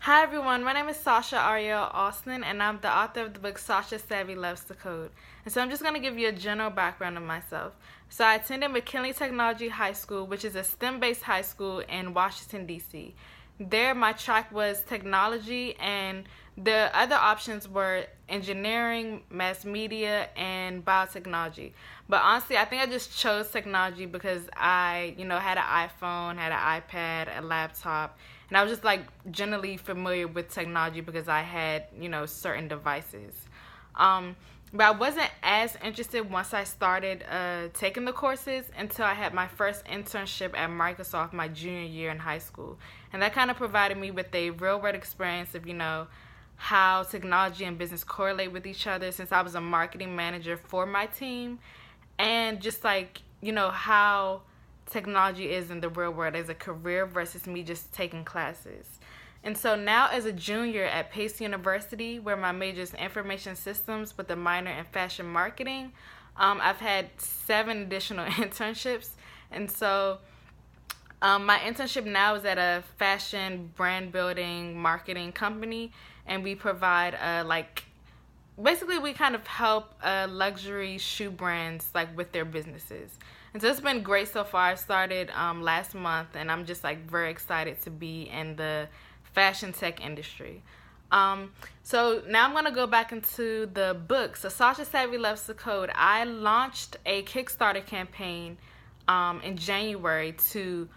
Hi everyone, my name is Sasha Alston and I'm the author of the book Sasha Savvy Loves to Code. And so I'm just going to give you a general background of myself. So I attended McKinley Technology High School, which is a STEM-based high school in Washington, D.C. There my track was technology and the other options were engineering, mass media, and biotechnology. But honestly, I think I just chose technology because I, had an iPhone, had an iPad, a laptop, and I was just like generally familiar with technology because I had, certain devices. But I wasn't as interested once I started taking the courses until I had my first internship at Microsoft my junior year in high school. And that kind of provided me with a real world experience of, how technology and business correlate with each other since I was a marketing manager for my team. And just like, how technology is in the real world as a career versus me just taking classes. And so now as a junior at Pace University, where my major is information systems with a minor in fashion marketing, I've had 7 additional internships. And so my internship now is at a fashion brand building marketing company, and we provide basically we kind of help luxury shoe brands like with their businesses. And so it's been great so far. I started last month, and I'm just like very excited to be in the fashion tech industry. So now I'm gonna go back into the book. So Sasha Savvy Loves to Code. I launched a Kickstarter campaign in January to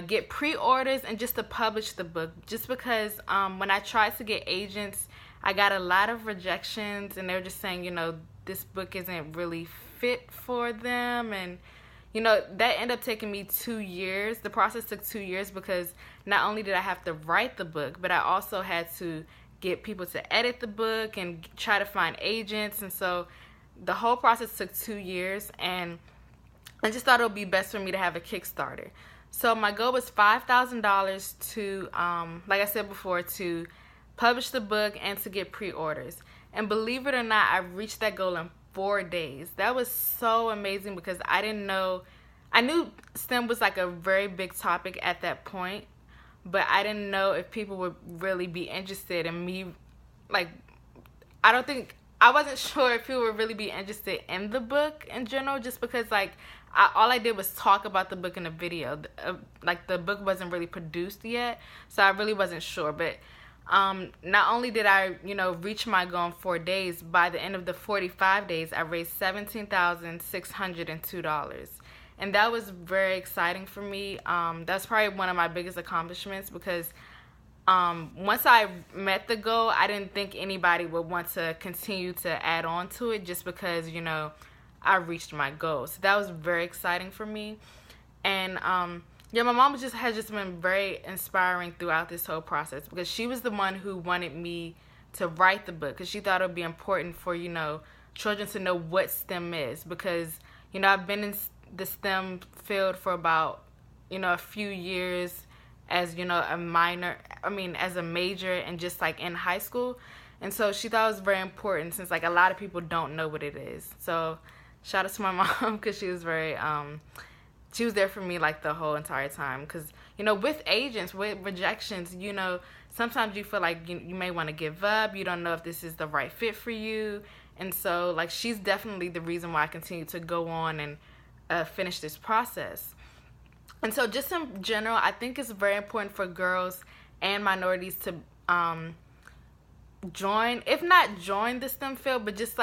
get pre-orders and just to publish the book. Just because when I tried to get agents, I got a lot of rejections, and they were just saying, this book isn't really fit for them. And, that ended up taking me 2 years. The process took 2 years because not only did I have to write the book, but I also had to get people to edit the book and try to find agents. And so the whole process took 2 years, and I just thought it would be best for me to have a Kickstarter. So my goal was $5,000 to, like I said before, to publish the book and to get pre-orders. And believe it or not, I reached that goal in 4 days. That was so amazing because I didn't know, I knew STEM was like a very big topic at that point, but I didn't know if people would really be interested in me. Like, I wasn't sure if people would really be interested in the book in general, just because all I did was talk about the book in a video. The book wasn't really produced yet, so I really wasn't sure. But not only did I, reach my goal in 4 days, by the end of the 45 days, I raised $17,602. And that was very exciting for me. That's probably one of my biggest accomplishments because once I met the goal, I didn't think anybody would want to continue to add on to it just because, I reached my goal. So that was very exciting for me. And my mom has just been very inspiring throughout this whole process because she was the one who wanted me to write the book because she thought it would be important for, children to know what STEM is because, I've been in the STEM field for about, a few years as, as a major and just like in high school. And so she thought it was very important since a lot of people don't know what it is. So shout out to my mom because she was very, she was there for me the whole entire time because, with agents, with rejections, sometimes you feel like you may want to give up. You don't know if this is the right fit for you. And so she's definitely the reason why I continue to go on and finish this process. And so just in general, I think it's very important for girls and minorities to join, if not join the STEM field, but just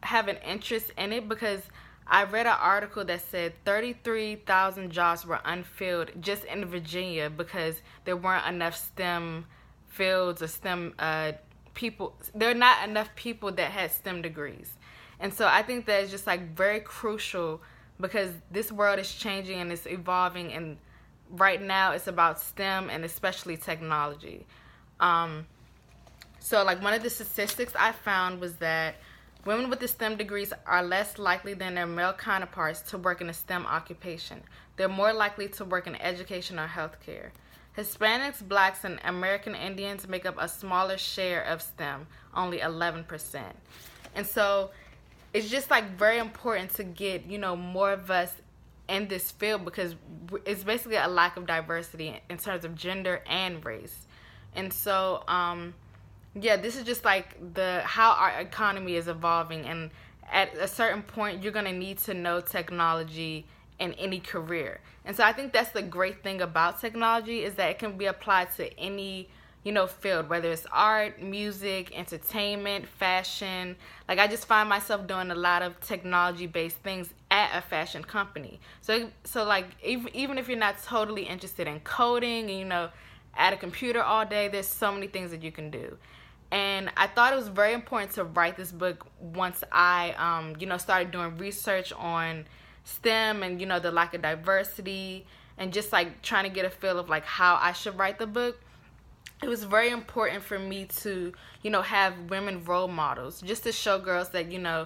have an interest in it because I read an article that said 33,000 jobs were unfilled just in Virginia because there weren't enough STEM fields or STEM people. There are not enough people that had STEM degrees. And so I think that is just very crucial because this world is changing and it's evolving, and right now it's about STEM and especially technology. So one of the statistics I found was that women with the STEM degrees are less likely than their male counterparts to work in a STEM occupation. They're more likely to work in education or healthcare. Hispanics, blacks, and American Indians make up a smaller share of STEM, only 11%. And so it's just very important to get, more of us in this field because it's basically a lack of diversity in terms of gender and race. And so yeah, this is just like the how our economy is evolving, and at a certain point you're going to need to know technology in any career. And so I think that's the great thing about technology, is that it can be applied to any, you know, field, whether it's art, music, entertainment, fashion. Like, I just find myself doing a lot of technology based things at a fashion company. So like, even if you're not totally interested in coding and, you know, at a computer all day, there's so many things that you can do. And I thought it was very important to write this book once I, you know, started doing research on STEM and, you know, the lack of diversity, and just like trying to get a feel of like how I should write the book. It was very important for me to, you know, have women role models, just to show girls that, you know,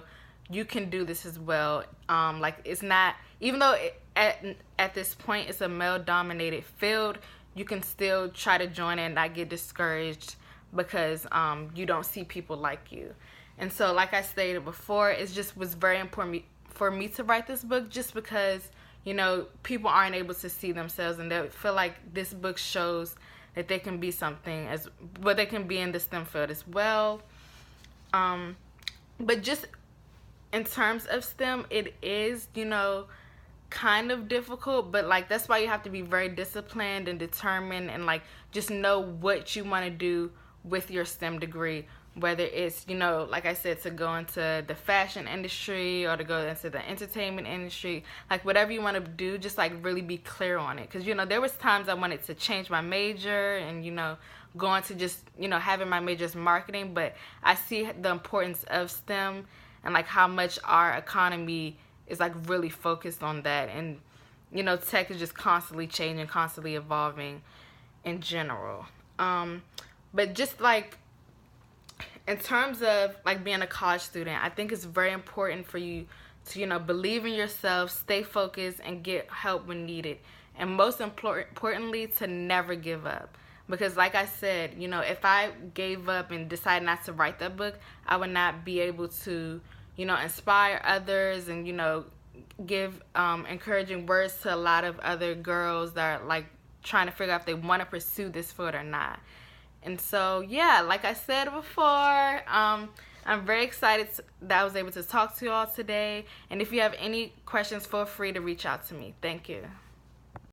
you can do this as well. Like, it's not, even though at this point it's a male dominated field, you can still try to join it and not get discouraged because you don't see people like you. And so, like I stated before, it just was very important for me to write this book, just because, you know, people aren't able to see themselves, and they feel like this book shows that they can be something, but they can be in the STEM field as well. But just in terms of STEM, it is, you know, kind of difficult, but like, that's why you have to be very disciplined and determined, and like, just know what you want to do with your STEM degree, whether it's, you know, like I said, to go into the fashion industry or to go into the entertainment industry. Like, whatever you want to do, just like really be clear on it. Because, you know, there was times I wanted to change my major and, you know, go into just, you know, having my major as marketing, but I see the importance of STEM and like how much our economy is like really focused on that. And, you know, tech is just constantly changing, constantly evolving in general. But just like, in terms of like being a college student, I think it's very important for you to, you know, believe in yourself, stay focused, and get help when needed. And most importantly, to never give up. Because like I said, you know, if I gave up and decided not to write that book, I would not be able to, you know, inspire others and, you know, give encouraging words to a lot of other girls that are like trying to figure out if they want to pursue this field or not. And so, yeah, like I said before, I'm very excited that I was able to talk to you all today. And if you have any questions, feel free to reach out to me. Thank you.